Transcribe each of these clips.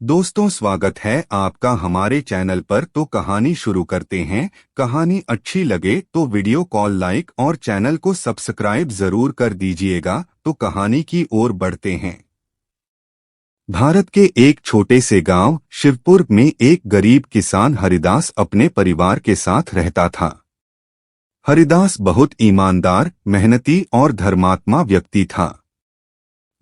दोस्तों, स्वागत है आपका हमारे चैनल पर। तो कहानी शुरू करते हैं। कहानी अच्छी लगे तो वीडियो कॉल लाइक और चैनल को सब्सक्राइब जरूर कर दीजिएगा। तो कहानी की ओर बढ़ते हैं। भारत के एक छोटे से गांव शिवपुर में एक गरीब किसान हरिदास अपने परिवार के साथ रहता था। हरिदास बहुत ईमानदार, मेहनती और धर्मात्मा व्यक्ति था।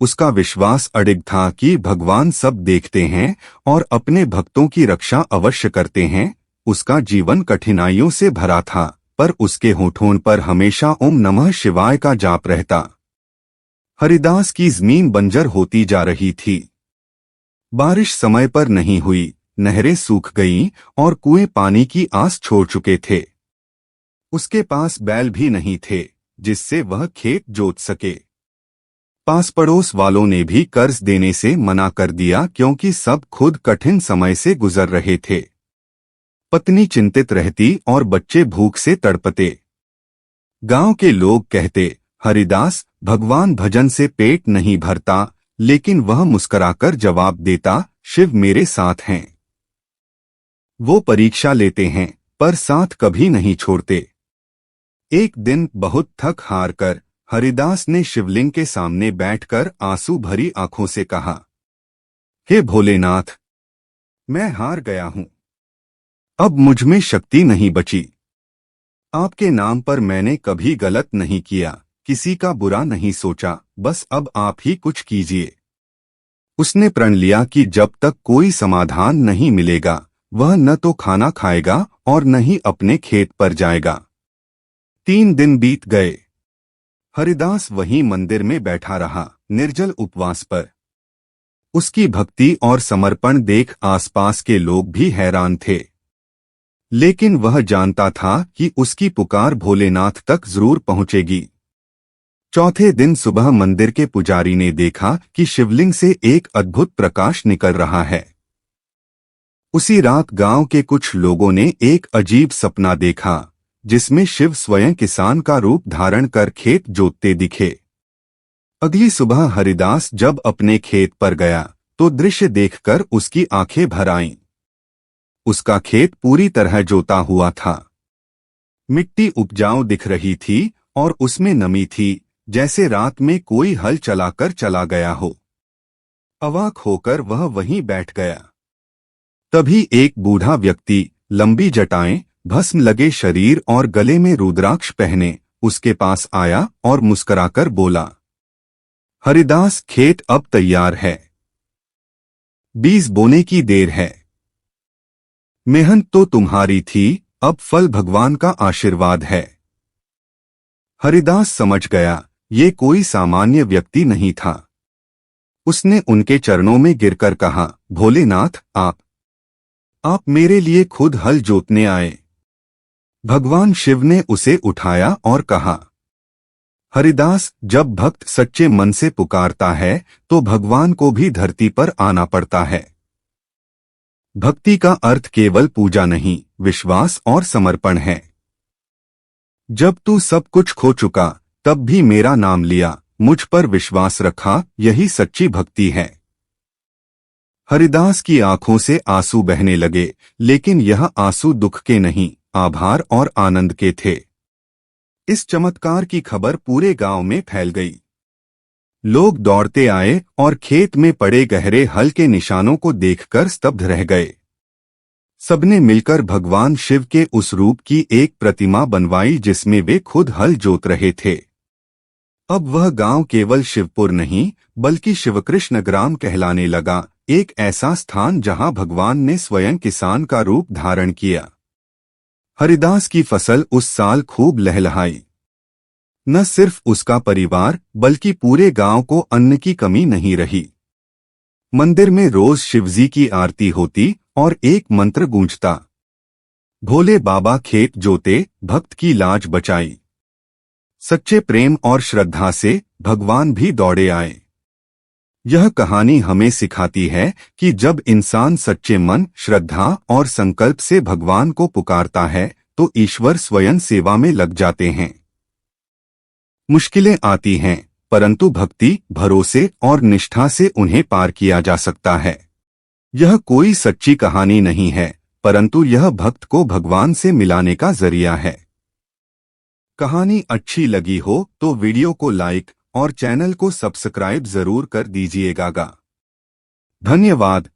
उसका विश्वास अडिग था कि भगवान सब देखते हैं और अपने भक्तों की रक्षा अवश्य करते हैं। उसका जीवन कठिनाइयों से भरा था, पर उसके होठों पर हमेशा ओम नमः शिवाय का जाप रहता। हरिदास की जमीन बंजर होती जा रही थी। बारिश समय पर नहीं हुई, नहरें सूख गईं और कुएं पानी की आस छोड़ चुके थे। उसके पास बैल भी नहीं थे जिससे वह खेत जोत सके। पास पड़ोस वालों ने भी कर्ज देने से मना कर दिया क्योंकि सब खुद कठिन समय से गुजर रहे थे। पत्नी चिंतित रहती और बच्चे भूख से तड़पते। गांव के लोग कहते, हरिदास, भगवान भजन से पेट नहीं भरता, लेकिन वह मुस्कुराकर जवाब देता, शिव मेरे साथ हैं। वो परीक्षा लेते हैं पर साथ कभी नहीं छोड़ते। एक दिन बहुत थक हार कर हरिदास ने शिवलिंग के सामने बैठकर आंसू भरी आंखों से कहा, हे भोलेनाथ, मैं हार गया हूं। अब मुझ में शक्ति नहीं बची। आपके नाम पर मैंने कभी गलत नहीं किया, किसी का बुरा नहीं सोचा, बस अब आप ही कुछ कीजिए। उसने प्रण लिया कि जब तक कोई समाधान नहीं मिलेगा वह न तो खाना खाएगा और न ही अपने खेत पर जाएगा। 3 दिन बीत गए। हरिदास वहीं मंदिर में बैठा रहा, निर्जल उपवास पर। उसकी भक्ति और समर्पण देख आसपास के लोग भी हैरान थे, लेकिन वह जानता था कि उसकी पुकार भोलेनाथ तक जरूर पहुंचेगी। चौथे दिन सुबह मंदिर के पुजारी ने देखा कि शिवलिंग से एक अद्भुत प्रकाश निकल रहा है। उसी रात गांव के कुछ लोगों ने एक अजीब सपना देखा, जिसमें शिव स्वयं किसान का रूप धारण कर खेत जोतते दिखे। अगली सुबह हरिदास जब अपने खेत पर गया तो दृश्य देखकर उसकी आंखें भर आईं। उसका खेत पूरी तरह जोता हुआ था। मिट्टी उपजाऊ दिख रही थी और उसमें नमी थी, जैसे रात में कोई हल चलाकर चला गया हो। अवाक होकर वह वहीं बैठ गया। तभी एक बूढ़ा व्यक्ति, लंबी जटाएं, भस्म लगे शरीर और गले में रुद्राक्ष पहने, उसके पास आया और मुस्कुराकर बोला, हरिदास, खेत अब तैयार है। बीज बोने की देर है। मेहनत तो तुम्हारी थी, अब फल भगवान का आशीर्वाद है। हरिदास समझ गया ये कोई सामान्य व्यक्ति नहीं था। उसने उनके चरणों में गिरकर कहा, भोलेनाथ, आप मेरे लिए खुद हल जोतने आए। भगवान शिव ने उसे उठाया और कहा, हरिदास, जब भक्त सच्चे मन से पुकारता है तो भगवान को भी धरती पर आना पड़ता है। भक्ति का अर्थ केवल पूजा नहीं, विश्वास और समर्पण है। जब तू सब कुछ खो चुका तब भी मेरा नाम लिया, मुझ पर विश्वास रखा, यही सच्ची भक्ति है। हरिदास की आंखों से आंसू बहने लगे, लेकिन यह आंसू दुख के नहीं, आभार और आनंद के थे। इस चमत्कार की खबर पूरे गांव में फैल गई। लोग दौड़ते आए और खेत में पड़े गहरे हल के निशानों को देखकर स्तब्ध रह गए। सबने मिलकर भगवान शिव के उस रूप की एक प्रतिमा बनवाई जिसमें वे खुद हल जोत रहे थे। अब वह गांव केवल शिवपुर नहीं बल्कि शिवकृष्ण ग्राम कहलाने लगा, एक ऐसा स्थान जहां भगवान ने स्वयं किसान का रूप धारण किया। हरिदास की फसल उस साल खूब लहलहाई। न सिर्फ उसका परिवार बल्कि पूरे गांव को अन्न की कमी नहीं रही। मंदिर में रोज शिवजी की आरती होती और एक मंत्र गूंजता, भोले बाबा खेत जोते, भक्त की लाज बचाई। सच्चे प्रेम और श्रद्धा से भगवान भी दौड़े आए। यह कहानी हमें सिखाती है कि जब इंसान सच्चे मन, श्रद्धा और संकल्प से भगवान को पुकारता है तो ईश्वर स्वयं सेवा में लग जाते हैं। मुश्किलें आती हैं, परंतु भक्ति, भरोसे और निष्ठा से उन्हें पार किया जा सकता है। यह कोई सच्ची कहानी नहीं है, परंतु यह भक्त को भगवान से मिलाने का जरिया है। कहानी अच्छी लगी हो तो वीडियो को लाइक और चैनल को सब्सक्राइब जरूर कर दीजिएगा। धन्यवाद।